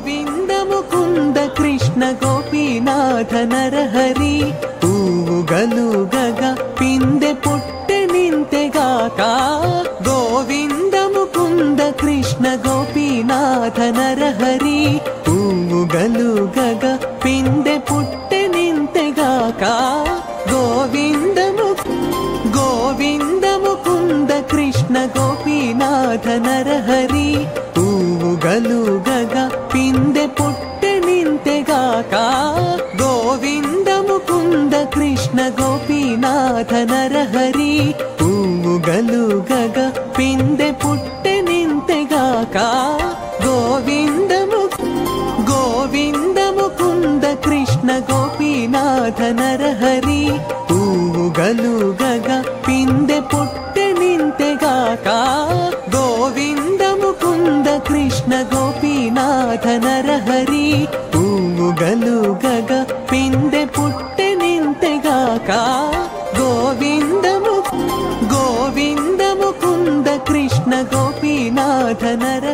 గోవింద ముకుంద కృష్ణ గోపీనాథ నరహరి పూగలుగగ పిందె పుట్టె నింతెగాక గోవింద ముకుంద కృష్ణ గోపీనాథ నరహరి పూగలుగగ పిందె పుట్టె నింతెగాక గోవింద ముకుంద కృష్ణ గోపీనాథ నరహరి పూగలుగగ పిందె పుట్టె నింతెగాక గోవింద ముకుంద కృష్ణ గోపీనాథ నరహరి పూగలుగగ పిందె పుట్టె నింతెగాక గోవింద ముకుంద కృష్ణ గోపీనాథ నరహరి పూగలుగగ పిందె పుట్టె నింతెగాక గోవింద ముకుంద కృష్ణ గోపీనాథ నరహరి పూగలుగగ పిందె పుట్టె నింతెగాక గోవింద ముకుంద కృష్ణ గోపీనాథ నర